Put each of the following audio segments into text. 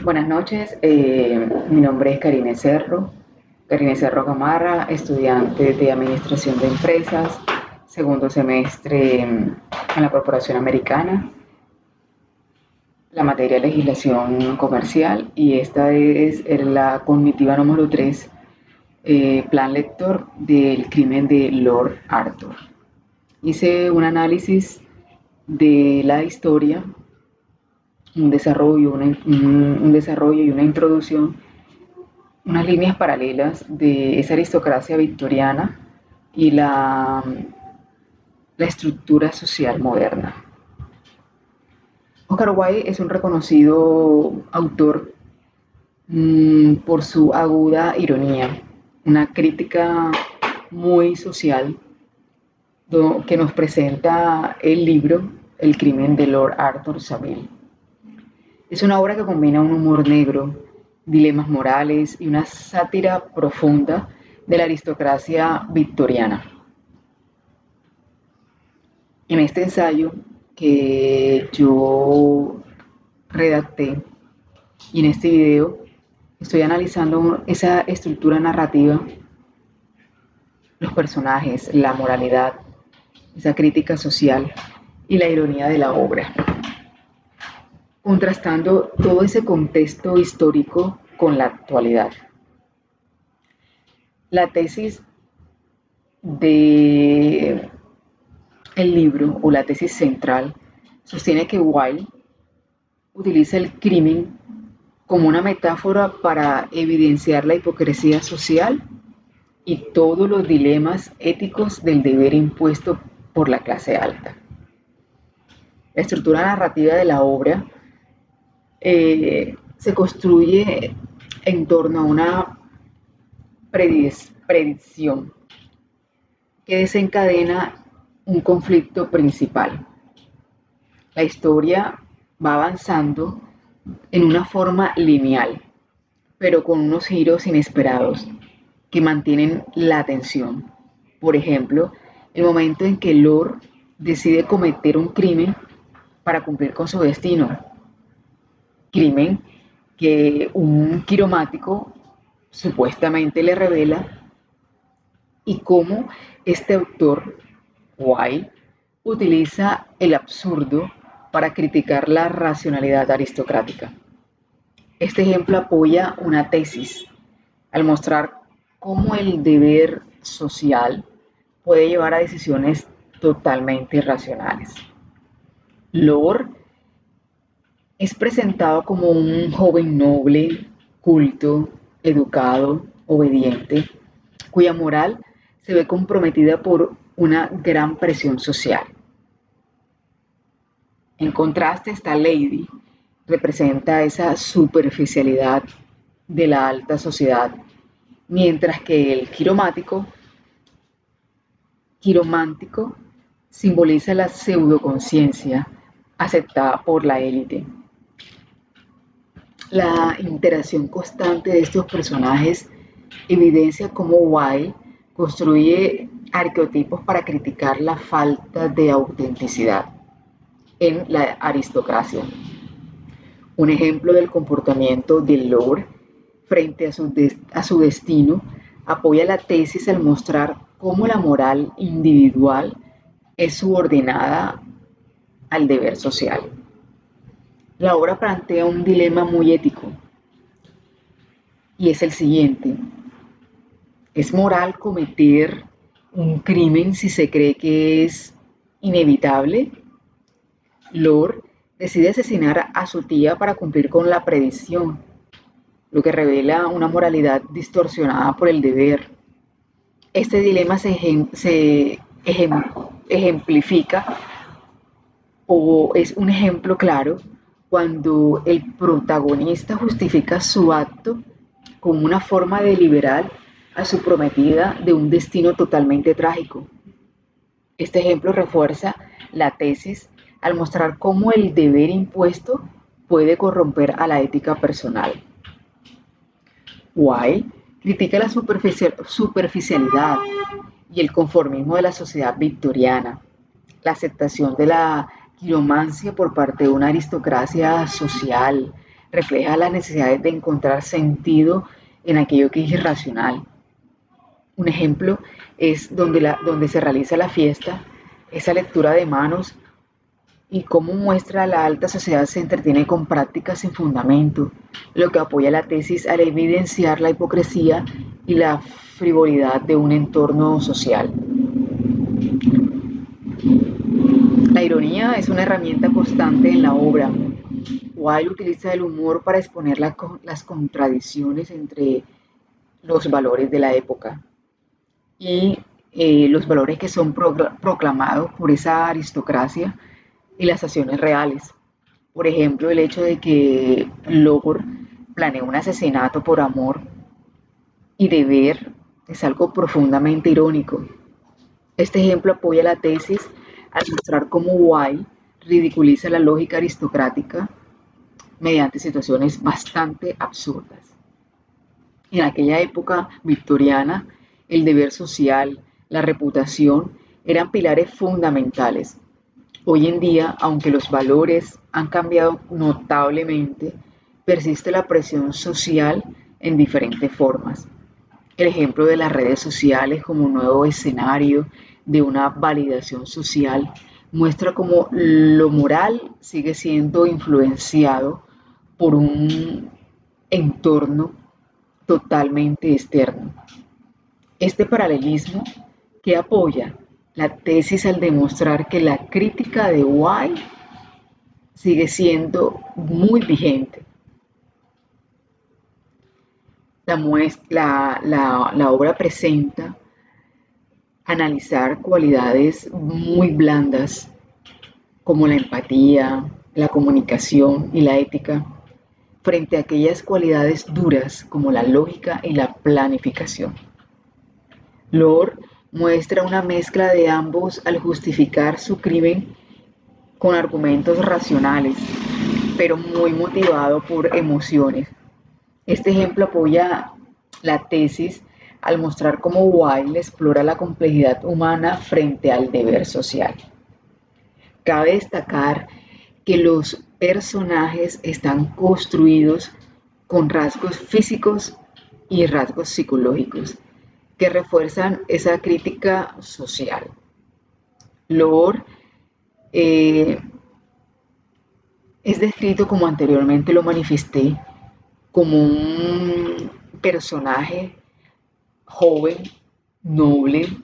Buenas noches, mi nombre es Karine Cerro Gamarra, estudiante de Administración de Empresas, segundo semestre en la Corporación Americana, la materia Legislación Comercial y esta es la cognitiva número 3, plan lector del crimen de Lord Arthur. Hice un análisis de la historia, un desarrollo y una introducción, unas líneas paralelas de esa aristocracia victoriana y la estructura social moderna. Oscar Wilde es un reconocido autor por su aguda ironía, una crítica muy social que nos presenta el libro El crimen de Lord Arthur Savile. Es una obra que combina un humor negro, dilemas morales y una sátira profunda de la aristocracia victoriana. En este ensayo que yo redacté y en este video estoy analizando esa estructura narrativa, los personajes, la moralidad, esa crítica social y la ironía de la obra, contrastando todo ese contexto histórico con la actualidad. La tesis de el libro o la tesis central sostiene que Wilde utiliza el crimen como una metáfora para evidenciar la hipocresía social y todos los dilemas éticos del deber impuesto por la clase alta. La estructura narrativa de la obra se construye en torno a una predicción que desencadena un conflicto principal. La historia va avanzando en una forma lineal, pero con unos giros inesperados que mantienen la atención. Por ejemplo, el momento en que Lord decide cometer un crimen para cumplir con su destino. Crimen que un quiromático supuestamente le revela y cómo este autor, Wilde, utiliza el absurdo para criticar la racionalidad aristocrática. Este ejemplo apoya una tesis al mostrar cómo el deber social puede llevar a decisiones totalmente irracionales. Lord es presentado como un joven noble, culto, educado, obediente, cuya moral se ve comprometida por una gran presión social. En contraste, esta Lady representa esa superficialidad de la alta sociedad, mientras que el quiromántico simboliza la pseudoconciencia aceptada por la élite. La interacción constante de estos personajes evidencia cómo Wilde construye arqueotipos para criticar la falta de autenticidad en la aristocracia. Un ejemplo del comportamiento de Lord frente a su destino apoya la tesis al mostrar cómo la moral individual es subordinada al deber social. La obra plantea un dilema muy ético y es el siguiente: ¿es moral cometer un crimen si se cree que es inevitable? Lord decide asesinar a su tía para cumplir con la predicción, lo que revela una moralidad distorsionada por el deber. Este dilema se ejemplifica o es un ejemplo claro cuando el protagonista justifica su acto como una forma de liberar a su prometida de un destino totalmente trágico. Este ejemplo refuerza la tesis al mostrar cómo el deber impuesto puede corromper a la ética personal. Wilde critica la superficialidad y el conformismo de la sociedad victoriana, la aceptación de la quiromancia por parte de una aristocracia social, refleja las necesidades de encontrar sentido en aquello que es irracional. Un ejemplo es donde se realiza la fiesta, esa lectura de manos y cómo muestra la alta sociedad se entretiene con prácticas sin fundamento, lo que apoya la tesis al evidenciar la hipocresía y la frivolidad de un entorno social. La ironía es una herramienta constante en la obra. Wilde utiliza el humor para exponer las contradicciones entre los valores de la época y los valores que son proclamados por esa aristocracia y las acciones reales. Por ejemplo, el hecho de que Logor planea un asesinato por amor y deber es algo profundamente irónico. Este ejemplo apoya la tesis al mostrar cómo Wilde ridiculiza la lógica aristocrática mediante situaciones bastante absurdas. En aquella época victoriana, el deber social, la reputación eran pilares fundamentales. Hoy en día, aunque los valores han cambiado notablemente, persiste la presión social en diferentes formas. El ejemplo de las redes sociales como un nuevo escenario de una validación social muestra cómo lo moral sigue siendo influenciado por un entorno totalmente externo. Este paralelismo que apoya la tesis al demostrar que la crítica de Wilde sigue siendo muy vigente. La obra presenta analizar cualidades muy blandas como la empatía, la comunicación y la ética frente a aquellas cualidades duras como la lógica y la planificación. Lord muestra una mezcla de ambos al justificar su crimen con argumentos racionales, pero muy motivado por emociones. Este ejemplo apoya la tesis al mostrar cómo Wilde explora la complejidad humana frente al deber social. Cabe destacar que los personajes están construidos con rasgos físicos y rasgos psicológicos que refuerzan esa crítica social. Lord es descrito, como anteriormente lo manifesté, como un personaje joven, noble,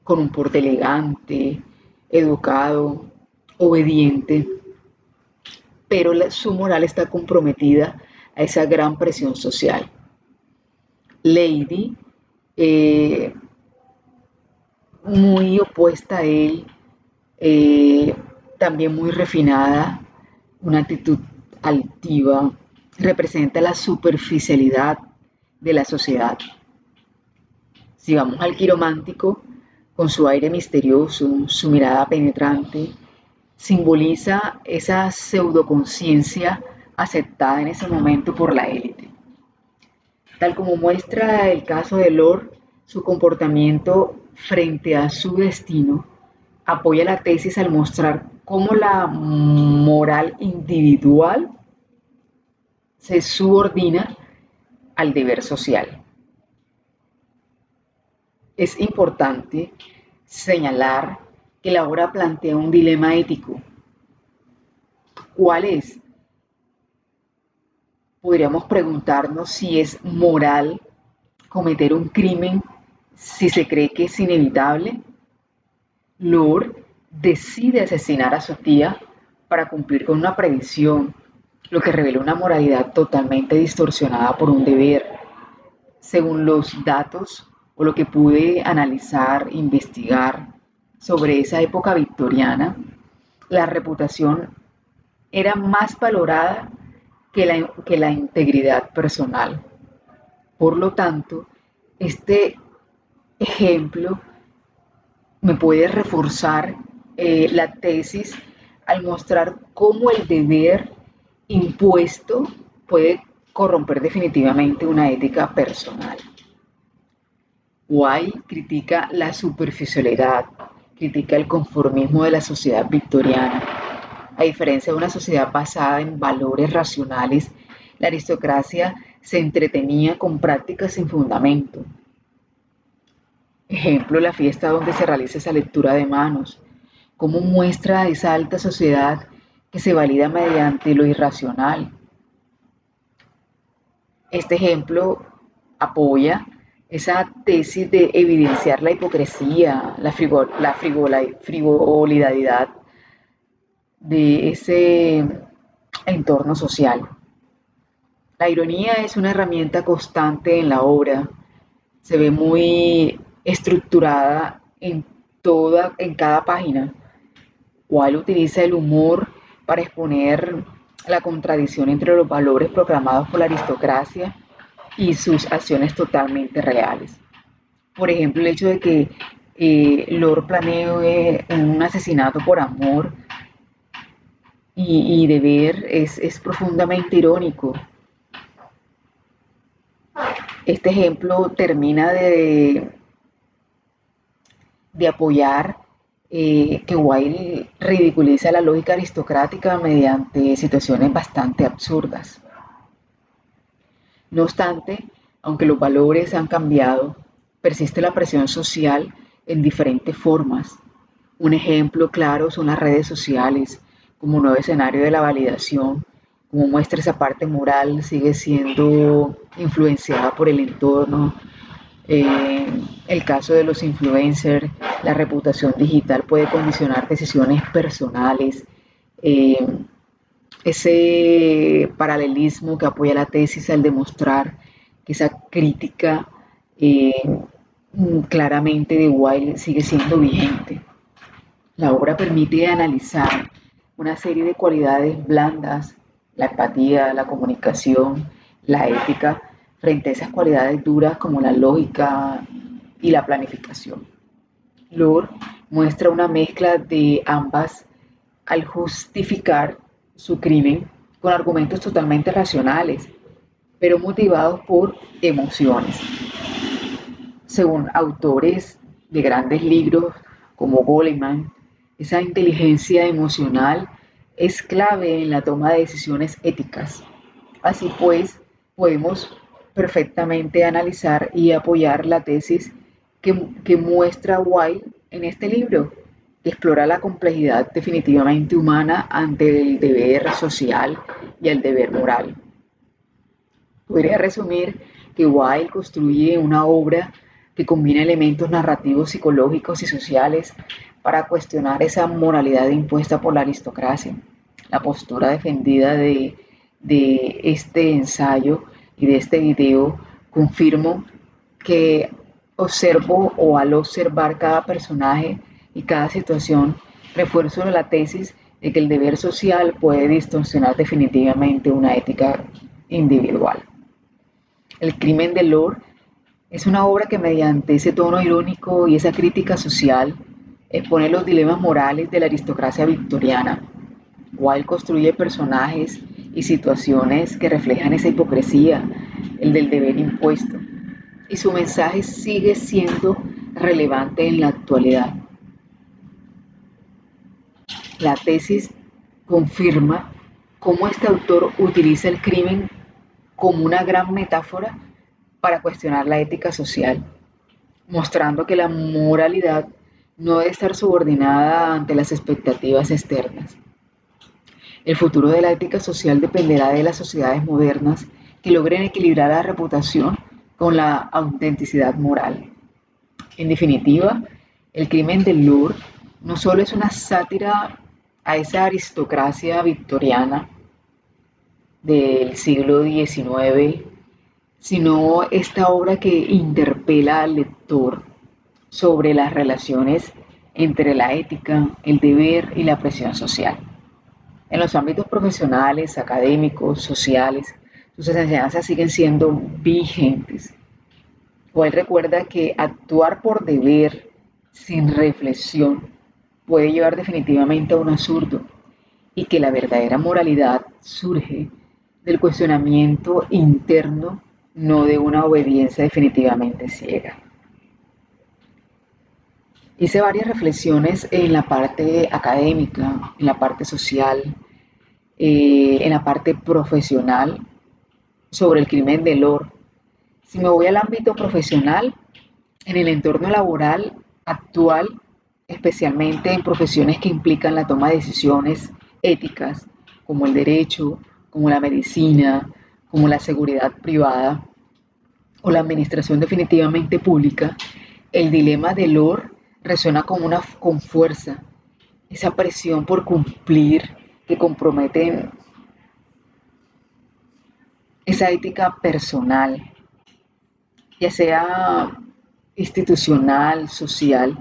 con un porte elegante, educado, obediente, pero su moral está comprometida a esa gran presión social. Lady, muy opuesta a él, también muy refinada, una actitud altiva, representa la superficialidad de la sociedad. Si vamos al quiromántico, con su aire misterioso, su mirada penetrante, simboliza esa pseudoconciencia aceptada en ese momento por la élite. Tal como muestra el caso de Lord, su comportamiento frente a su destino apoya la tesis al mostrar cómo la moral individual se subordina al deber social. Es importante señalar que la obra plantea un dilema ético. ¿Cuál es? Podríamos preguntarnos si es moral cometer un crimen si se cree que es inevitable. Lord decide asesinar a su tía para cumplir con una predicción, lo que revela una moralidad totalmente distorsionada por un deber. Según los datos o lo que pude analizar, investigar sobre esa época victoriana, la reputación era más valorada que la integridad personal. Por lo tanto, este ejemplo me puede reforzar la tesis al mostrar cómo el deber impuesto puede corromper definitivamente una ética personal. Wilde critica la superficialidad, critica el conformismo de la sociedad victoriana. A diferencia de una sociedad basada en valores racionales La aristocracia se entretenía con prácticas sin fundamento. Ejemplo, la fiesta donde se realiza esa lectura de manos, cómo muestra esa alta sociedad que se valida mediante lo irracional. Este ejemplo apoya esa tesis de evidenciar la hipocresía, la frivolidad de ese entorno social. La ironía es una herramienta constante en la obra, se ve muy estructurada en cada página. Wall utiliza el humor para exponer la contradicción entre los valores proclamados por la aristocracia y sus acciones totalmente reales. Por ejemplo, el hecho de que Lord planee un asesinato por amor y deber es profundamente irónico. Este ejemplo termina de apoyar que Wilde ridiculiza la lógica aristocrática mediante situaciones bastante absurdas. No obstante, aunque los valores han cambiado, persiste la presión social en diferentes formas. Un ejemplo claro son las redes sociales como nuevo escenario de la validación, como muestra esa parte moral, sigue siendo influenciada por el entorno. El caso de los influencers, la reputación digital puede condicionar decisiones personales. Eh, Ese paralelismo que apoya la tesis al demostrar que esa crítica eh, claramente de Wilde sigue siendo vigente. La obra permite analizar una serie de cualidades blandas, la empatía, la comunicación, la ética, frente a esas cualidades duras como la lógica y la planificación. Lord muestra una mezcla de ambas al justificar su crimen con argumentos totalmente racionales, pero motivados por emociones. Según autores de grandes libros como Goleman, esa inteligencia emocional es clave en la toma de decisiones éticas. Así pues, podemos perfectamente analizar y apoyar la tesis que muestra Wilde en este libro, que explora la complejidad definitivamente humana ante el deber social y el deber moral. Podría resumir que Wilde construye una obra que combina elementos narrativos, psicológicos y sociales para cuestionar esa moralidad impuesta por la aristocracia. La postura defendida de este ensayo y de este video confirmo que observo o al observar cada personaje y cada situación refuerzo la tesis de que el deber social puede distorsionar definitivamente una ética individual. El crimen de Lord es una obra que mediante ese tono irónico y esa crítica social expone los dilemas morales de la aristocracia victoriana. Wilde construye personajes y situaciones que reflejan esa hipocresía, el del deber impuesto, y su mensaje sigue siendo relevante en la actualidad. La tesis confirma cómo este autor utiliza el crimen como una gran metáfora para cuestionar la ética social, mostrando que la moralidad no debe estar subordinada ante las expectativas externas. El futuro de la ética social dependerá de las sociedades modernas que logren equilibrar la reputación con la autenticidad moral. En definitiva, el crimen de Lord no solo es una sátira a esa aristocracia victoriana del siglo XIX, sino esta obra que interpela al lector sobre las relaciones entre la ética, el deber y la presión social. En los ámbitos profesionales, académicos, sociales, sus enseñanzas siguen siendo vigentes. Hoy recuerda que actuar por deber sin reflexión puede llevar definitivamente a un absurdo y que la verdadera moralidad surge del cuestionamiento interno, no de una obediencia definitivamente ciega. Hice varias reflexiones en la parte académica, en la parte social, en la parte profesional sobre el crimen del oro. Si me voy al ámbito profesional, en el entorno laboral actual, especialmente en profesiones que implican la toma de decisiones éticas, como el derecho, como la medicina, como la seguridad privada o la administración definitivamente pública, el dilema del OR resuena con fuerza. Esa presión por cumplir que compromete esa ética personal, ya sea institucional, social,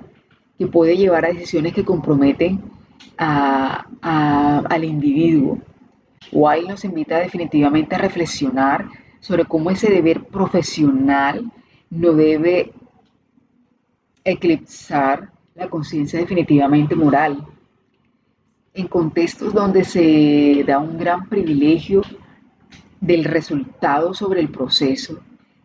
que puede llevar a decisiones que comprometen al individuo. Wilde nos invita definitivamente a reflexionar sobre cómo ese deber profesional no debe eclipsar la conciencia definitivamente moral. En contextos donde se da un gran privilegio del resultado sobre el proceso,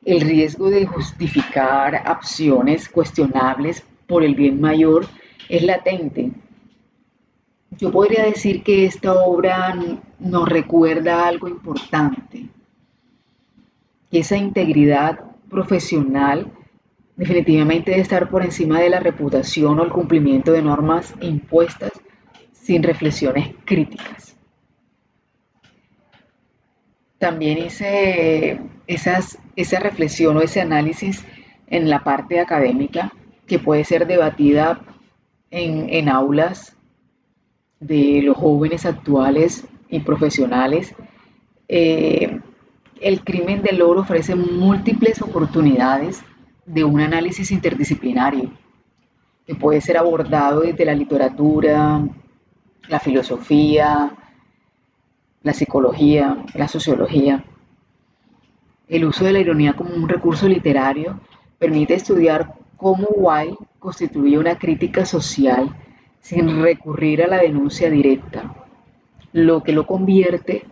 el riesgo de justificar acciones cuestionables por el bien mayor es latente. Yo podría decir que esta obra nos recuerda algo importante, que esa integridad profesional definitivamente debe estar por encima de la reputación o el cumplimiento de normas impuestas sin reflexiones críticas. También hice esa reflexión o ese análisis en la parte académica que puede ser debatida en aulas de los jóvenes actuales y profesionales. Eh, el crimen del oro ofrece múltiples oportunidades de un análisis interdisciplinario que puede ser abordado desde la literatura, la filosofía, la psicología, la sociología. El uso de la ironía como un recurso literario permite estudiar cómo Wilde constituye una crítica social sin recurrir a la denuncia directa, lo que lo convierte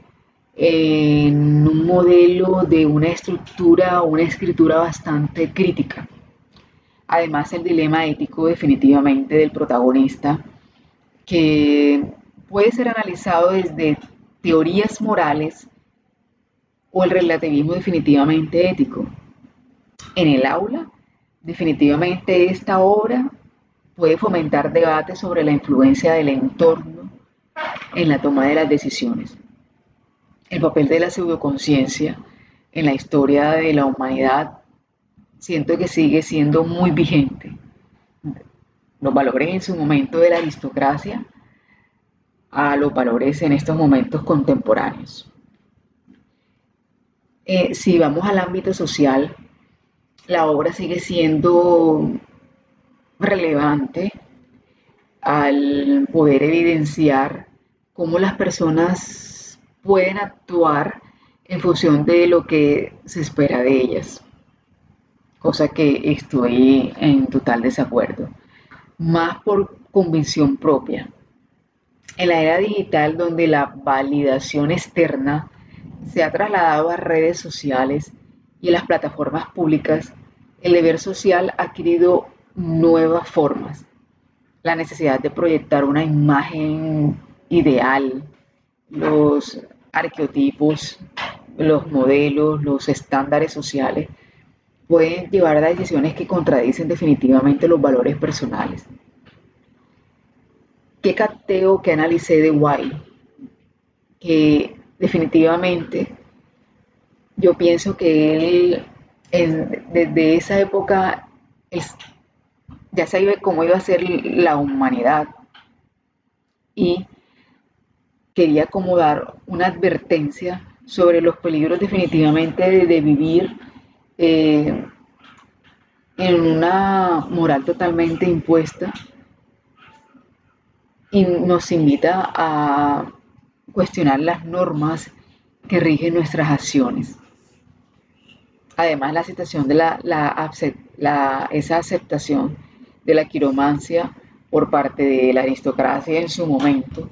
en un modelo de una estructura o una escritura bastante crítica. Además, el dilema ético definitivamente del protagonista, que puede ser analizado desde teorías morales o el relativismo definitivamente ético. En el aula, definitivamente esta obra puede fomentar debates sobre la influencia del entorno en la toma de las decisiones. El papel de la pseudoconciencia en la historia de la humanidad siento que sigue siendo muy vigente. Los valores en su momento de la aristocracia a los valores en estos momentos contemporáneos. Si vamos al ámbito social, la obra sigue siendo relevante al poder evidenciar cómo las personas pueden actuar en función de lo que se espera de ellas, cosa que estoy en total desacuerdo, más por convicción propia. En la era digital, donde la validación externa se ha trasladado a redes sociales y a las plataformas públicas, el deber social ha adquirido nuevas formas. La necesidad de proyectar una imagen ideal, los arqueotipos, los modelos, los estándares sociales, pueden llevar a decisiones que contradicen definitivamente los valores personales. ¿Qué capteo, qué analicé de Wilde? Que definitivamente yo pienso que él, desde esa época, él ya sabía cómo iba a ser la humanidad y quería como dar una advertencia sobre los peligros definitivamente de vivir eh, en una moral totalmente impuesta y nos invita a cuestionar las normas que rigen nuestras acciones. Además, la aceptación de esa aceptación de la quiromancia por parte de la aristocracia en su momento,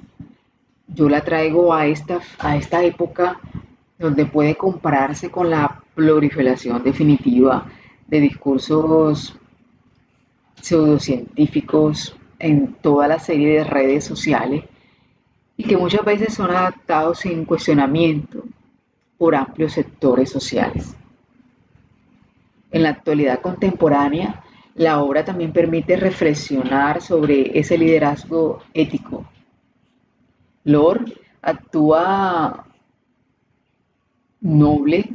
yo la traigo a esta época donde puede compararse con la proliferación definitiva de discursos pseudocientíficos en toda la serie de redes sociales y que muchas veces son adaptados sin cuestionamiento por amplios sectores sociales. En la actualidad contemporánea, la obra también permite reflexionar sobre ese liderazgo ético. Lord actúa noble,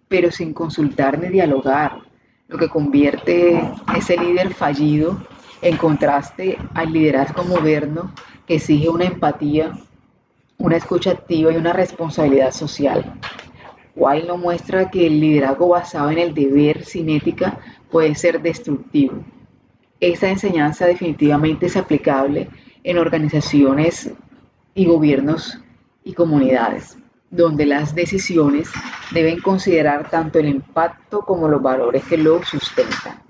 pero sin consultar ni dialogar, lo que convierte ese líder fallido en contraste al liderazgo moderno que exige una empatía, una escucha activa y una responsabilidad social. Wilde nos muestra que el liderazgo basado en el deber sin ética puede ser destructivo. Esta enseñanza definitivamente es aplicable en organizaciones y gobiernos y comunidades, donde las decisiones deben considerar tanto el impacto como los valores que lo sustentan.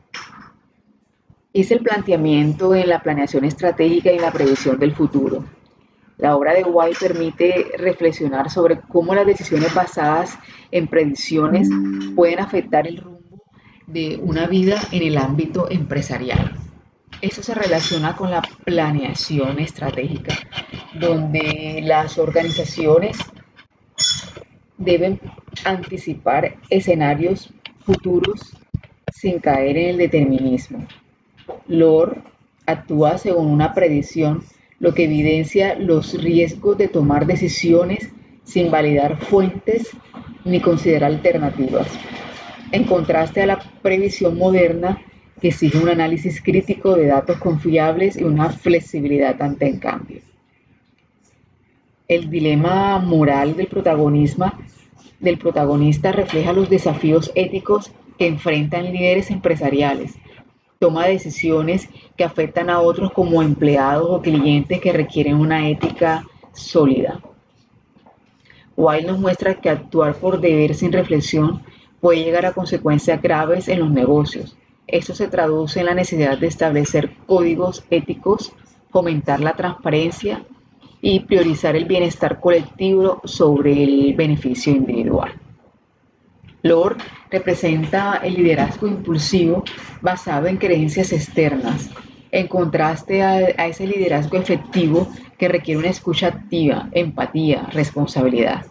Es el planteamiento en la planeación estratégica y la previsión del futuro. La obra de Wilde permite reflexionar sobre cómo las decisiones basadas en predicciones pueden afectar el rumbo de una vida en el ámbito empresarial. Esto se relaciona con la planeación estratégica, donde las organizaciones deben anticipar escenarios futuros sin caer en el determinismo. Lord actúa según una predicción, lo que evidencia los riesgos de tomar decisiones sin validar fuentes ni considerar alternativas, en contraste a la previsión moderna que exige un análisis crítico de datos confiables y una flexibilidad ante el cambio. El dilema moral del protagonista refleja los desafíos éticos que enfrentan líderes empresariales. Toma decisiones que afectan a otros como empleados o clientes que requieren una ética sólida. Wilde nos muestra que actuar por deber sin reflexión puede llegar a consecuencias graves en los negocios. Esto se traduce en la necesidad de establecer códigos éticos, fomentar la transparencia y priorizar el bienestar colectivo sobre el beneficio individual. Lord representa el liderazgo impulsivo basado en creencias externas, en contraste a ese liderazgo efectivo que requiere una escucha activa, empatía, responsabilidad.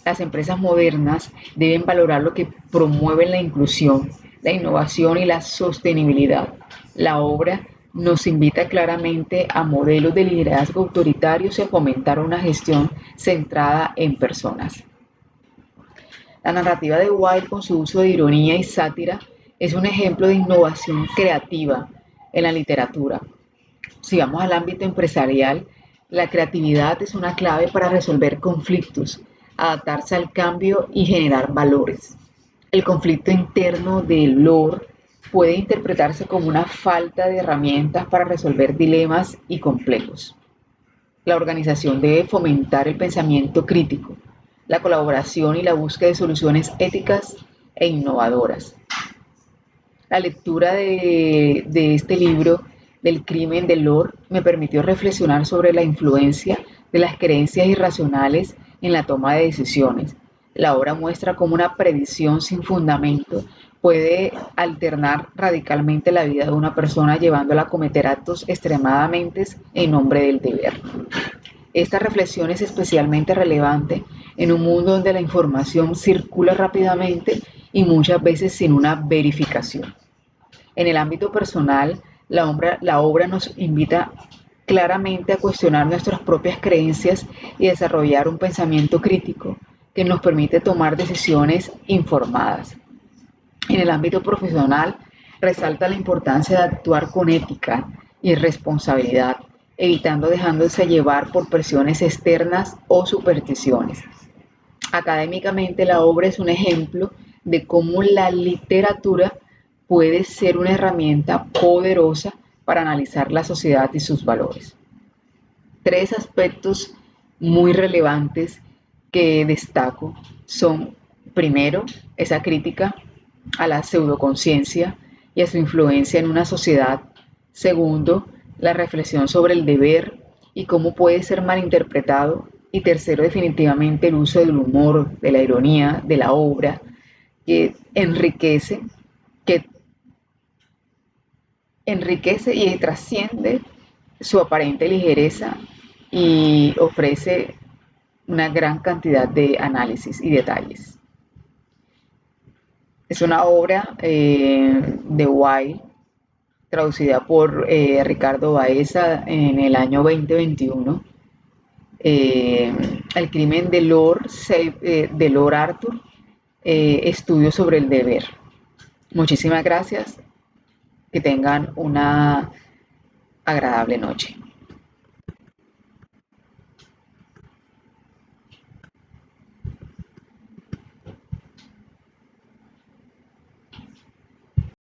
Las empresas modernas deben valorar lo que promueve la inclusión, la innovación y la sostenibilidad. La obra nos invita claramente a modelos de liderazgo autoritarios y a fomentar una gestión centrada en personas. La narrativa de Wilde, con su uso de ironía y sátira, es un ejemplo de innovación creativa en la literatura. Si vamos al ámbito empresarial, la creatividad es una clave para resolver conflictos, adaptarse al cambio y generar valores. El conflicto interno del Lord puede interpretarse como una falta de herramientas para resolver dilemas y complejos. La organización debe fomentar el pensamiento crítico, la colaboración y la búsqueda de soluciones éticas e innovadoras. La lectura de este libro, del crimen de Lord, me permitió reflexionar sobre la influencia de las creencias irracionales en la toma de decisiones. La obra muestra cómo una predicción sin fundamento puede alternar radicalmente la vida de una persona, llevándola a cometer actos extremadamente en nombre del deber. Esta reflexión es especialmente relevante en un mundo donde la información circula rápidamente y muchas veces sin una verificación. En el ámbito personal, la obra nos invita claramente a cuestionar nuestras propias creencias y desarrollar un pensamiento crítico que nos permite tomar decisiones informadas. En el ámbito profesional, resalta la importancia de actuar con ética y responsabilidad, evitando dejándose llevar por presiones externas o supersticiones. Académicamente, la obra es un ejemplo de cómo la literatura puede ser una herramienta poderosa para analizar la sociedad y sus valores. Tres aspectos muy relevantes que destaco son, primero, esa crítica a la pseudoconciencia y a su influencia en una sociedad. Segundo, la reflexión sobre el deber y cómo puede ser malinterpretado. Y tercero, definitivamente el uso del humor, de la ironía, de la obra, que que enriquece y trasciende su aparente ligereza y ofrece una gran cantidad de análisis y detalles. Es una obra de Why, traducida por Ricardo Baeza en el año 2021. El crimen de Lord Arthur, estudio sobre el deber. Muchísimas gracias, que tengan una agradable noche.